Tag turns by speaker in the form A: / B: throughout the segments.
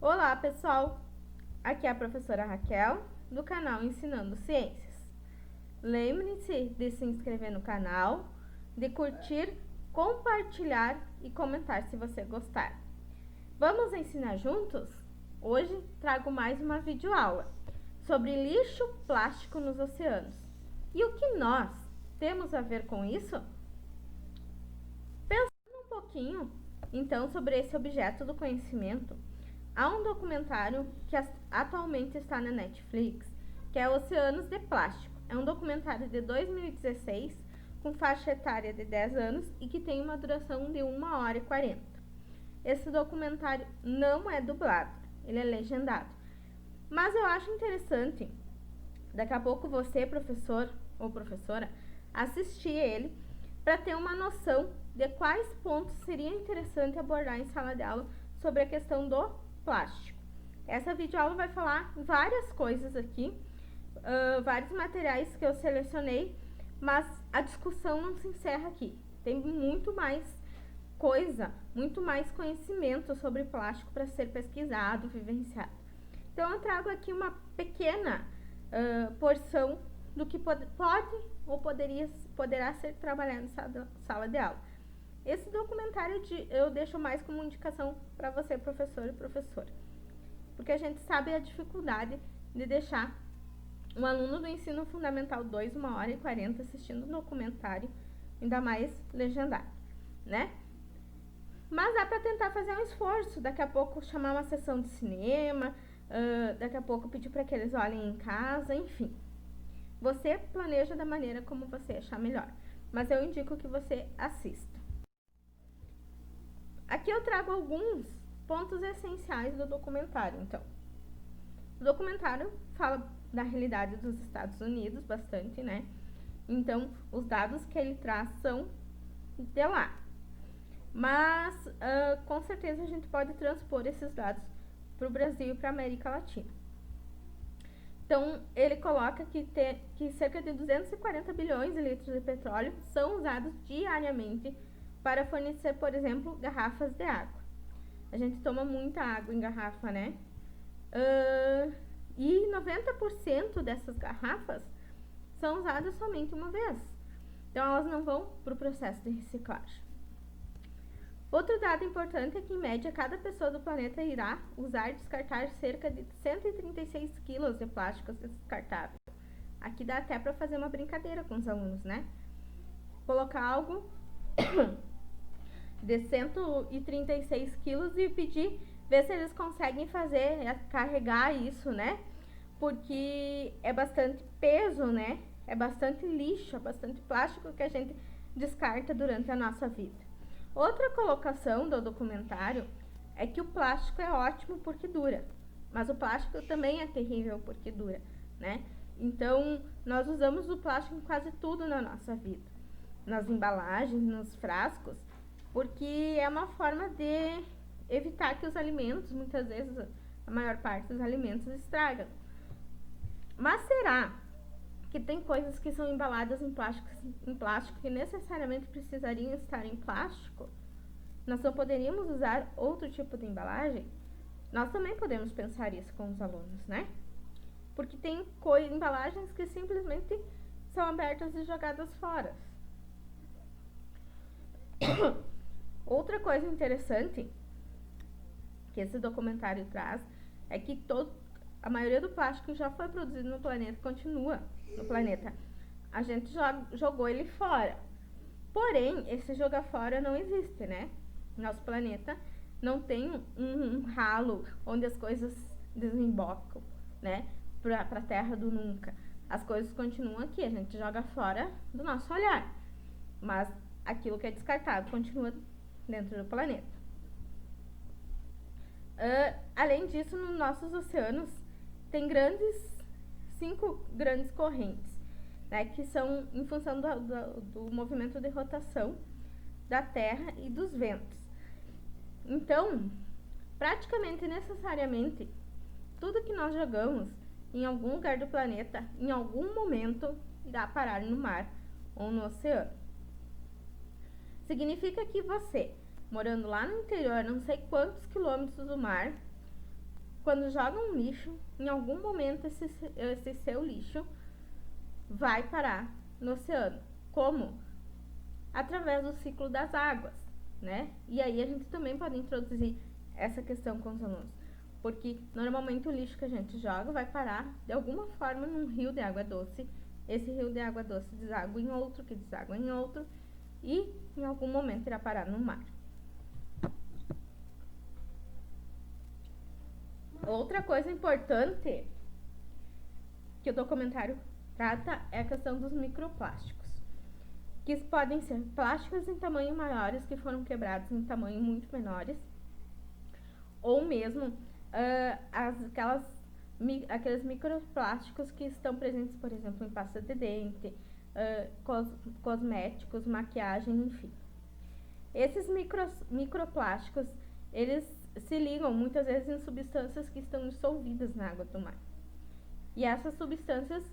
A: Olá, pessoal! Aqui é a professora Raquel, do canal Ensinando Ciências. Lembre-se de se inscrever no canal, de curtir, compartilhar e comentar se você gostar. Vamos ensinar juntos? Hoje trago mais uma videoaula sobre lixo plástico nos oceanos. E o que nós temos a ver com isso? Pensando um pouquinho, então, sobre esse objeto do conhecimento, há um documentário que atualmente está na Netflix, que é Oceanos de Plástico. É um documentário de 2016, com faixa etária de 10 anos e que tem uma duração de 1h40. Esse documentário não é dublado, ele é legendado. Mas eu acho interessante, daqui a pouco você, professor ou professora, assistir ele para ter uma noção de quais pontos seria interessante abordar em sala de aula sobre a questão do plástico. Essa videoaula vai falar várias coisas aqui, vários materiais que eu selecionei, mas a discussão não se encerra aqui. Tem muito mais coisa, muito mais conhecimento sobre plástico para ser pesquisado, vivenciado. Então eu trago aqui uma pequena porção do que pode ou poderá ser trabalhado em sala de aula. Esse documentário eu deixo mais como indicação para você, professor e professora, porque a gente sabe a dificuldade de deixar um aluno do ensino fundamental 2, 1h40 assistindo um documentário, ainda mais legendado, né? Mas dá para tentar fazer um esforço, daqui a pouco chamar uma sessão de cinema, daqui a pouco pedir para que eles olhem em casa, enfim. Você planeja da maneira como você achar melhor, mas eu indico que você assista. Aqui eu trago alguns pontos essenciais do documentário, então. O documentário fala da realidade dos Estados Unidos bastante, né? Então, os dados que ele traz são de lá. Mas, com certeza, a gente pode transpor esses dados para o Brasil e para a América Latina. Então, ele coloca que cerca de 240 bilhões de litros de petróleo são usados diariamente para fornecer, por exemplo, garrafas de água. A gente toma muita água em garrafa, né? E 90% dessas garrafas são usadas somente uma vez. Então, elas não vão para o processo de reciclagem. Outro dado importante é que, em média, cada pessoa do planeta irá usar e descartar cerca de 136 quilos de plásticos descartáveis. Aqui dá até para fazer uma brincadeira com os alunos, né? Colocar algo de 136 quilos e ver se eles conseguem carregar isso, né? Porque é bastante peso, né? É bastante lixo, é bastante plástico que a gente descarta durante a nossa vida. Outra colocação do documentário é que o plástico é ótimo porque dura, mas o plástico também é terrível porque dura, né? Então, nós usamos o plástico em quase tudo na nossa vida, nas embalagens, nos frascos, porque é uma forma de evitar que os alimentos, muitas vezes, a maior parte dos alimentos estragam. Mas será que tem coisas que são embaladas em plástico que necessariamente precisariam estar em plástico? Nós não poderíamos usar outro tipo de embalagem? Nós também podemos pensar isso com os alunos, né? Porque tem embalagens que simplesmente são abertas e jogadas fora. Outra coisa interessante que esse documentário traz é que a maioria do plástico já foi produzido no planeta e continua no planeta. A gente jogou ele fora. Porém, esse jogar fora não existe, né? Nosso planeta não tem um ralo onde as coisas desembocam, né? Para a terra do nunca. As coisas continuam aqui, a gente joga fora do nosso olhar. Mas aquilo que é descartado continua dentro do planeta. Além disso, nos nossos oceanos tem 5 grandes correntes, né, que são em função do movimento de rotação da Terra e dos ventos. Então, praticamente necessariamente, tudo que nós jogamos em algum lugar do planeta, em algum momento, irá parar no mar ou no oceano. Significa que você, morando lá no interior, não sei quantos quilômetros do mar, quando jogam lixo, em algum momento esse seu lixo vai parar no oceano. Como? Através do ciclo das águas, né? E aí a gente também pode introduzir essa questão com os alunos, porque normalmente o lixo que a gente joga vai parar de alguma forma num rio de água doce. Esse rio de água doce deságua em outro, que deságua em outro, e em algum momento irá parar no mar. Outra coisa importante que o documentário trata é a questão dos microplásticos, que podem ser plásticos em tamanho maiores que foram quebrados em tamanho muito menores, ou mesmo aqueles microplásticos que estão presentes, por exemplo, em pasta de dente, cosméticos, maquiagem, enfim. Esses microplásticos, eles se ligam muitas vezes em substâncias que estão dissolvidas na água do mar. E essas substâncias,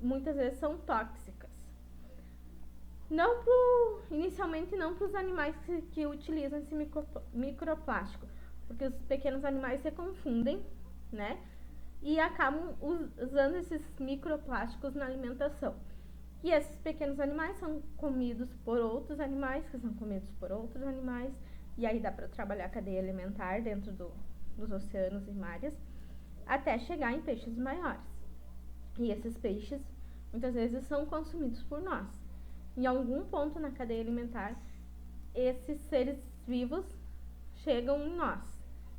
A: muitas vezes, são tóxicas. Inicialmente não para os animais que utilizam esse microplástico, porque os pequenos animais se confundem, né? E acabam usando esses microplásticos na alimentação. E esses pequenos animais são comidos por outros animais, que são comidos por outros animais, e aí dá para trabalhar a cadeia alimentar dentro dos oceanos e mares, até chegar em peixes maiores. E esses peixes, muitas vezes, são consumidos por nós. Em algum ponto na cadeia alimentar, esses seres vivos chegam em nós,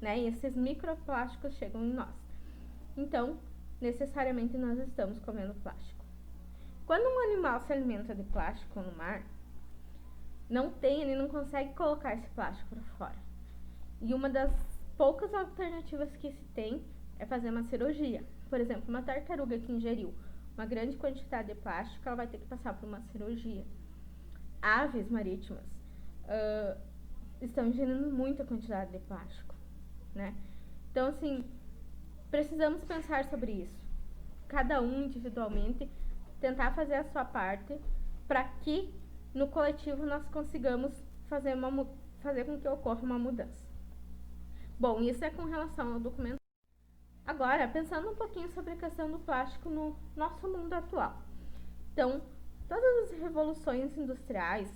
A: né? E esses microplásticos chegam em nós. Então, necessariamente nós estamos comendo plástico. Quando um animal se alimenta de plástico no mar, ele não consegue colocar esse plástico para fora. E uma das poucas alternativas que se tem é fazer uma cirurgia. Por exemplo, uma tartaruga que ingeriu uma grande quantidade de plástico, ela vai ter que passar por uma cirurgia. Aves marítimas estão ingerindo muita quantidade de plástico, né? Então, assim, precisamos pensar sobre isso. Cada um individualmente, tentar fazer a sua parte para que no coletivo nós consigamos fazer com que ocorra uma mudança. Bom, isso é com relação ao documento. Agora, pensando um pouquinho sobre a questão do plástico no nosso mundo atual. Então, todas as revoluções industriais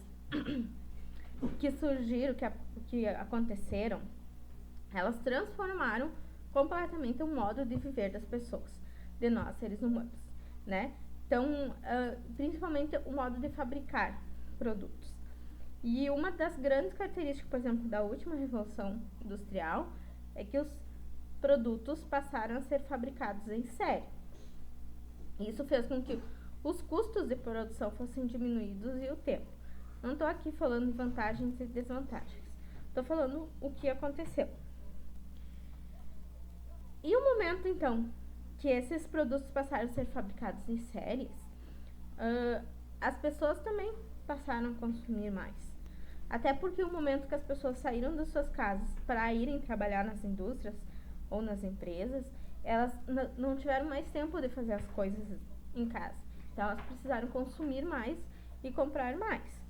A: que surgiram, que aconteceram, elas transformaram completamente o modo de viver das pessoas, de nós, seres humanos, né? Então, principalmente o modo de fabricar produtos. E uma das grandes características, por exemplo, da última revolução industrial é que os produtos passaram a ser fabricados em série. Isso fez com que os custos de produção fossem diminuídos e o tempo. Não estou aqui falando de vantagens e desvantagens. Estou falando o que aconteceu. E o momento, então, que esses produtos passaram a ser fabricados em séries, as pessoas também passaram a consumir mais. Até porque o momento que as pessoas saíram das suas casas para irem trabalhar nas indústrias ou nas empresas, elas não tiveram mais tempo de fazer as coisas em casa. Então, elas precisaram consumir mais e comprar mais.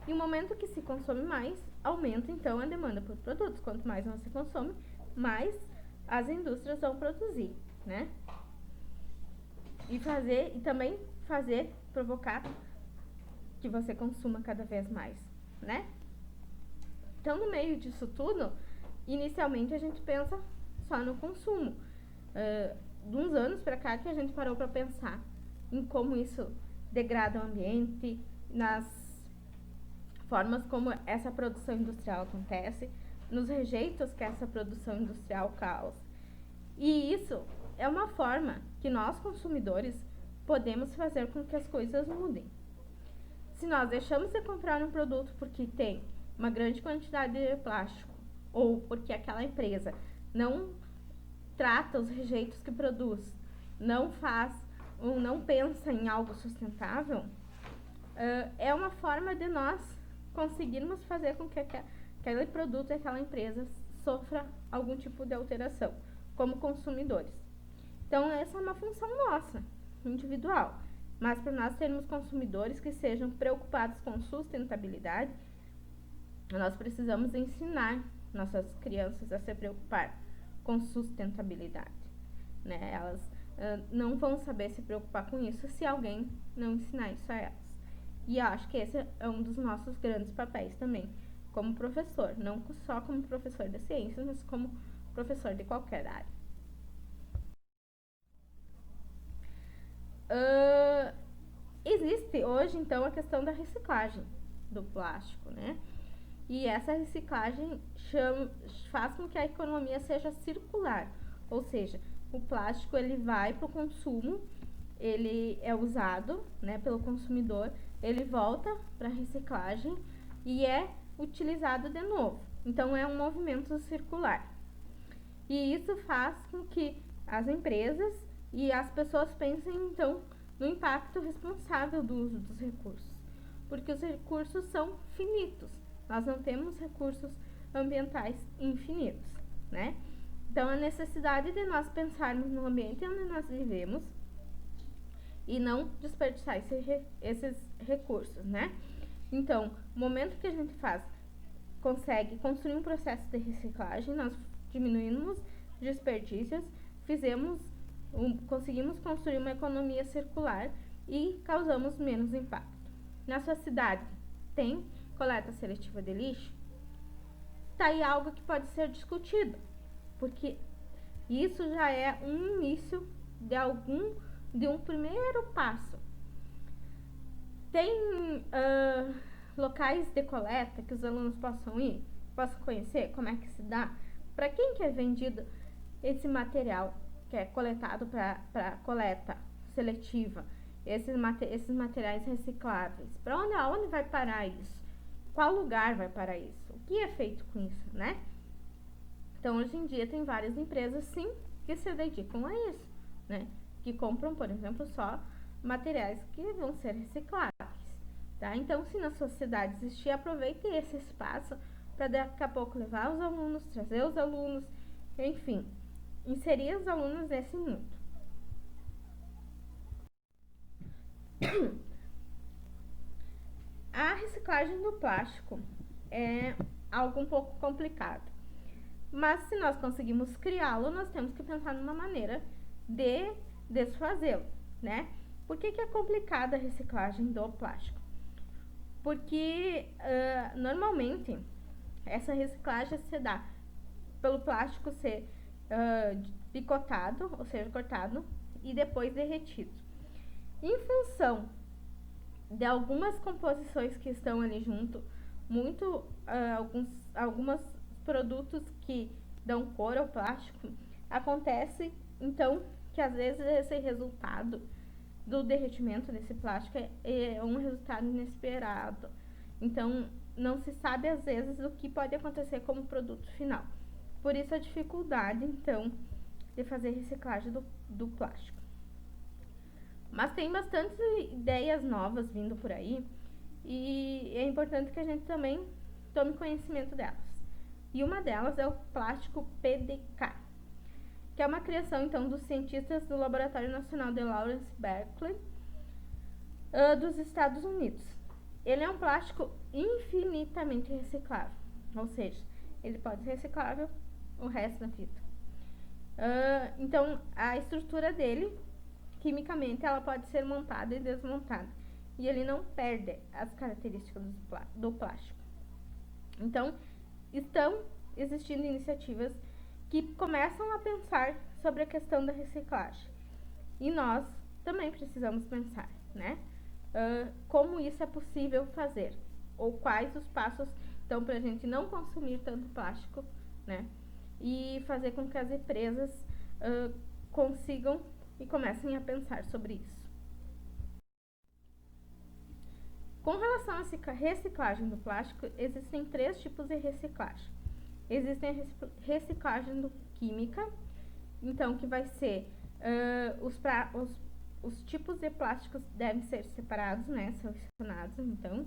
A: E o momento que se consome mais, aumenta então a demanda por produtos. Quanto mais você consome, mais as indústrias vão produzir, né? E também provocar que você consuma cada vez mais, né? Então, no meio disso tudo, inicialmente a gente pensa só no consumo. De uns anos para cá que a gente parou para pensar em como isso degrada o ambiente, nas formas como essa produção industrial acontece, nos rejeitos que essa produção industrial causa. E isso é uma forma que nós, consumidores, podemos fazer com que as coisas mudem. Se nós deixamos de comprar um produto porque tem uma grande quantidade de plástico, ou porque aquela empresa não trata os rejeitos que produz, não faz ou não pensa em algo sustentável, é uma forma de nós conseguirmos fazer com que aquele produto e aquela empresa sofra algum tipo de alteração, como consumidores. Então, essa é uma função nossa, individual. Mas para nós sermos consumidores que sejam preocupados com sustentabilidade, nós precisamos ensinar nossas crianças a se preocupar com sustentabilidade, né? Elas não vão saber se preocupar com isso se alguém não ensinar isso a elas. E eu acho que esse é um dos nossos grandes papéis também, como professor, não só como professor de ciências, mas como professor de qualquer área. Existe hoje, então, a questão da reciclagem do plástico, né? E essa reciclagem faz com que a economia seja circular, ou seja, o plástico ele vai para o consumo, ele é usado, né, pelo consumidor, ele volta para a reciclagem e é utilizado de novo. Então é um movimento circular. E isso faz com que as empresas e as pessoas pensem então no impacto responsável do uso dos recursos, porque os recursos são finitos. Nós não temos recursos ambientais infinitos, né? Então, a necessidade de nós pensarmos no ambiente onde nós vivemos e não desperdiçar esses recursos, né? Então, no momento que a gente consegue construir um processo de reciclagem, nós diminuímos desperdícios, conseguimos construir uma economia circular e causamos menos impacto. Na sua cidade, tem coleta seletiva de lixo? Tá aí algo que pode ser discutido, porque isso já é um início de um primeiro passo. Tem locais de coleta que os alunos possam ir, possam conhecer como é que se dá, para quem que é vendido esse material que é coletado para coleta seletiva, esses materiais recicláveis, para onde vai parar isso? Qual lugar vai parar isso? O que é feito com isso, né? Então, hoje em dia, tem várias empresas, sim, que se dedicam a isso, né? Que compram, por exemplo, só materiais que vão ser recicláveis, tá? Então, se na sua cidade existir, aproveite esse espaço para daqui a pouco levar os alunos, trazer os alunos, enfim, inserir os alunos nesse mundo. A reciclagem do plástico é algo um pouco complicado, mas se nós conseguimos criá-lo, nós temos que pensar numa maneira de desfazê-lo, né? Por que é complicada a reciclagem do plástico? Porque normalmente essa reciclagem se dá pelo plástico ser picotado, ou seja, cortado e depois derretido. Em função de algumas composições que estão ali junto, alguns produtos que dão cor ao plástico, acontece então que às vezes esse resultado do derretimento desse plástico é um resultado inesperado. Então não se sabe às vezes o que pode acontecer como produto final. Por isso a dificuldade então de fazer reciclagem do plástico. Mas tem bastante ideias novas vindo por aí e é importante que a gente também tome conhecimento delas. E uma delas é o plástico PDK, que é uma criação então dos cientistas do Laboratório Nacional de Lawrence Berkeley dos Estados Unidos. Ele é um plástico infinitamente reciclável, ou seja, ele pode ser reciclável o resto da vida. Então, a estrutura dele, quimicamente, ela pode ser montada e desmontada. E ele não perde as características do plástico. Então, estão existindo iniciativas que começam a pensar sobre a questão da reciclagem. E nós também precisamos pensar, né? Como isso é possível fazer. Ou quais os passos, então, para a gente não consumir tanto plástico, né? E fazer com que as empresas consigam e comecem a pensar sobre isso. Com relação à reciclagem do plástico, existem 3 tipos de reciclagem. Existem a reciclagem química, então que vai ser os tipos de plásticos devem ser separados, né, selecionados, então,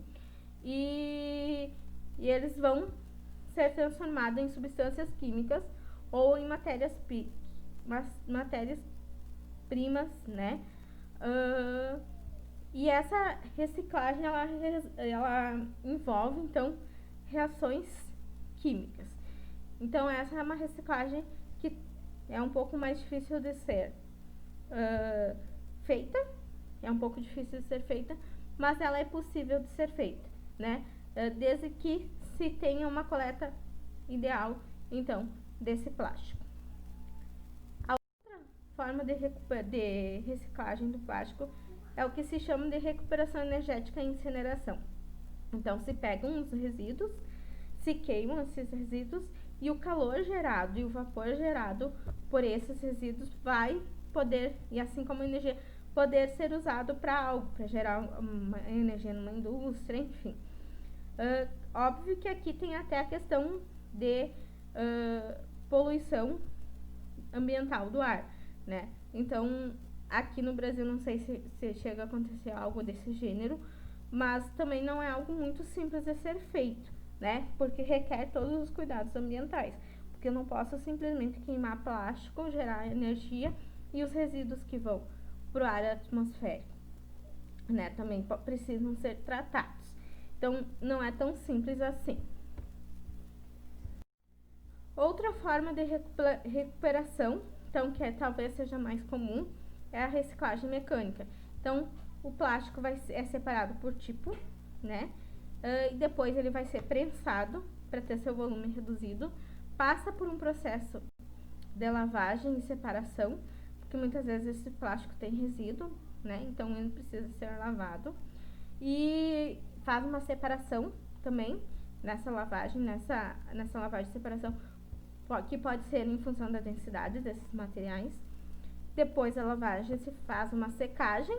A: e eles vão ser transformados em substâncias químicas ou em matérias-primas, né? E essa reciclagem ela envolve então reações químicas. Então essa é uma reciclagem que é um pouco mais difícil de ser feita, é um pouco difícil de ser feita, mas ela é possível de ser feita, né? Desde que se tenha uma coleta ideal, então, desse plástico. A outra forma de reciclagem do plástico é o que se chama de recuperação energética e incineração. Então, se pegam os resíduos, se queimam esses resíduos e o calor gerado e o vapor gerado por esses resíduos vai poder, e assim como a energia, poder ser usado para algo, para gerar uma energia numa indústria, enfim. Óbvio que aqui tem até a questão de poluição ambiental do ar, né? Então, aqui no Brasil não sei se chega a acontecer algo desse gênero, mas também não é algo muito simples de ser feito, né? Porque requer todos os cuidados ambientais. Porque eu não posso simplesmente queimar plástico, gerar energia e os resíduos que vão para o ar atmosférico, né? Também precisam ser tratados. Então, não é tão simples assim. Outra forma de recuperação, então, que talvez seja mais comum, é a reciclagem mecânica. Então, o plástico é separado por tipo, né? E depois ele vai ser prensado para ter seu volume reduzido, passa por um processo de lavagem e separação, porque muitas vezes esse plástico tem resíduo, né? Então ele precisa ser lavado e faz uma separação também nessa lavagem, nessa lavagem de separação, que pode ser em função da densidade desses materiais. Depois da lavagem se faz uma secagem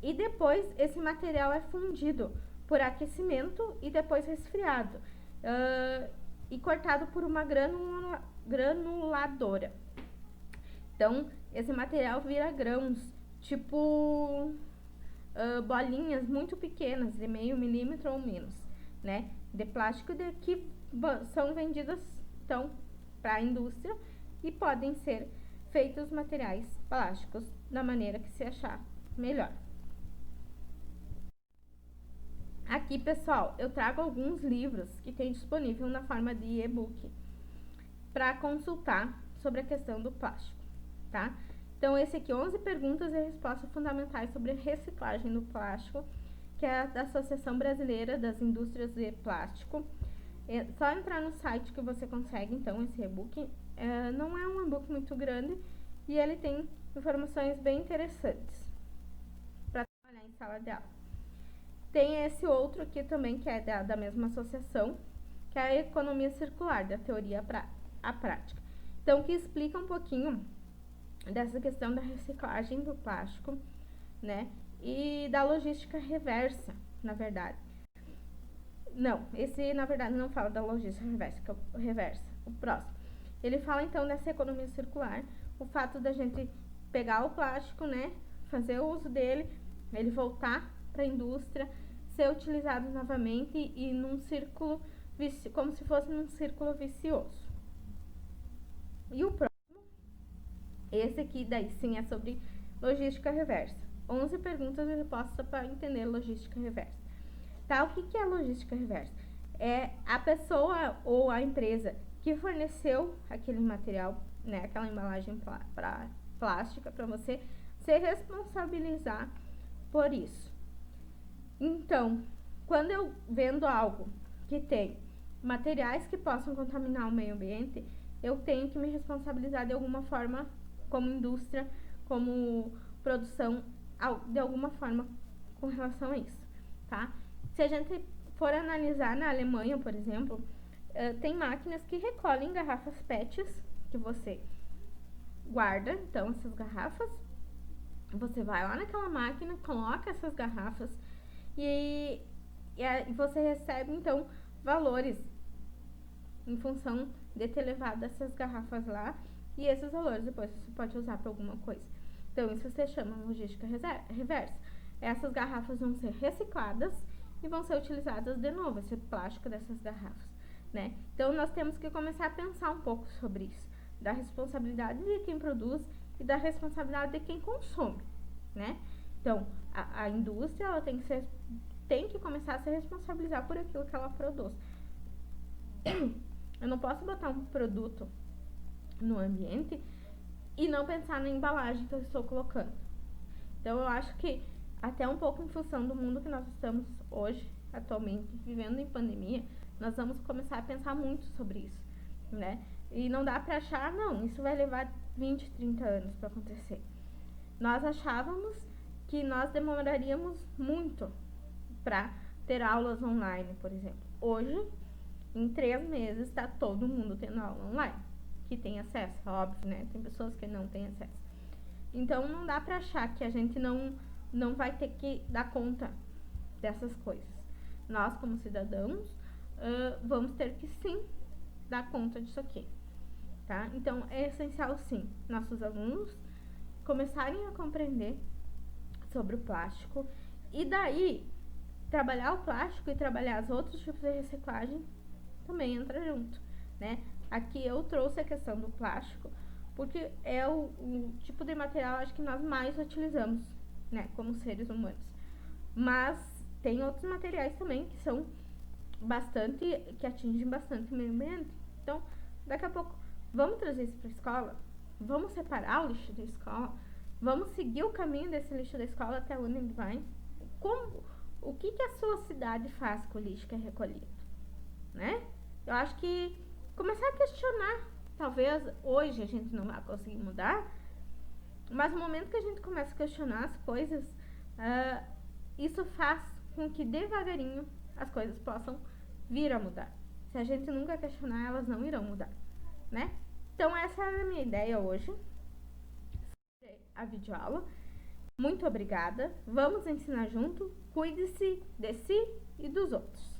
A: e depois esse material é fundido por aquecimento e depois resfriado e cortado por uma granuladora. Então, esse material vira grãos, tipo bolinhas muito pequenas, de meio milímetro ou menos, né? De plástico que são vendidas, então, para a indústria e podem ser feitos materiais plásticos da maneira que se achar melhor. Aqui, pessoal, eu trago alguns livros que tem disponível na forma de e-book para consultar sobre a questão do plástico, tá? Então, esse aqui, 11 perguntas e respostas fundamentais sobre reciclagem do plástico, que é da Associação Brasileira das Indústrias de Plástico. É só entrar no site que você consegue, então, esse e-book. Não é um e-book muito grande e ele tem informações bem interessantes para trabalhar em sala de aula. Tem esse outro aqui também, que é da mesma associação, que é a economia circular, da teoria à prática. Então, que explica um pouquinho dessa questão da reciclagem do plástico, né? E da logística reversa, na verdade. Não, esse na verdade não fala da logística reversa, que é o reversa, o próximo. Ele fala então dessa economia circular, o fato da gente pegar o plástico, né? Fazer o uso dele, ele voltar para a indústria, ser utilizado novamente e num círculo, como se fosse num círculo vicioso. E o próximo, esse aqui daí sim é sobre logística reversa. 11 perguntas e respostas para entender logística reversa. Tá, o que é logística reversa? É a pessoa ou a empresa que forneceu aquele material, né, aquela embalagem plástica para você se responsabilizar por isso. Então, quando eu vendo algo que tem materiais que possam contaminar o meio ambiente, eu tenho que me responsabilizar de alguma forma, como indústria, como produção, de alguma forma com relação a isso, tá? Se a gente for analisar na Alemanha, por exemplo, tem máquinas que recolhem garrafas PETs que você guarda, então, essas garrafas. Você vai lá naquela máquina, coloca essas garrafas e você recebe, então, valores em função de ter levado essas garrafas lá e esses valores depois você pode usar para alguma coisa. Então, isso se chama logística reversa. Essas garrafas vão ser recicladas e vão ser utilizadas de novo, esse plástico dessas garrafas, né? Então, nós temos que começar a pensar um pouco sobre isso, da responsabilidade de quem produz e da responsabilidade de quem consome, né? Então, a indústria ela tem que começar a se responsabilizar por aquilo que ela produz. Eu não posso botar um produto no ambiente e não pensar na embalagem que eu estou colocando. Então eu acho que até um pouco em função do mundo que nós estamos hoje, atualmente, vivendo em pandemia, nós vamos começar a pensar muito sobre isso, né? E não dá pra achar, não, isso vai levar 20, 30 anos para acontecer. Nós achávamos que nós demoraríamos muito para ter aulas online, por exemplo. Hoje, em 3 meses, está todo mundo tendo aula online, que tem acesso, óbvio, né? Tem pessoas que não têm acesso. Então, não dá pra achar que a gente não vai ter que dar conta dessas coisas. Nós, como cidadãos, vamos ter que sim dar conta disso aqui, tá? Então, é essencial sim, nossos alunos começarem a compreender sobre o plástico e daí trabalhar o plástico e trabalhar os outros tipos de reciclagem também entra junto, né? Aqui eu trouxe a questão do plástico porque é o tipo de material acho que nós mais utilizamos, né, como seres humanos. Mas tem outros materiais também que são que atingem bastante o meio ambiente. Então, daqui a pouco, vamos trazer isso para a escola? Vamos separar o lixo da escola? Vamos seguir o caminho desse lixo da escola até onde ele vai? O que a sua cidade faz com o lixo que é recolhido, né? Eu acho que começar a questionar, talvez hoje a gente não vai conseguir mudar, mas no momento que a gente começa a questionar as coisas, isso faz com que devagarinho as coisas possam vir a mudar. Se a gente nunca questionar, elas não irão mudar, né? Então essa é a minha ideia hoje, a videoaula. Muito obrigada, vamos ensinar junto, cuide-se de si e dos outros.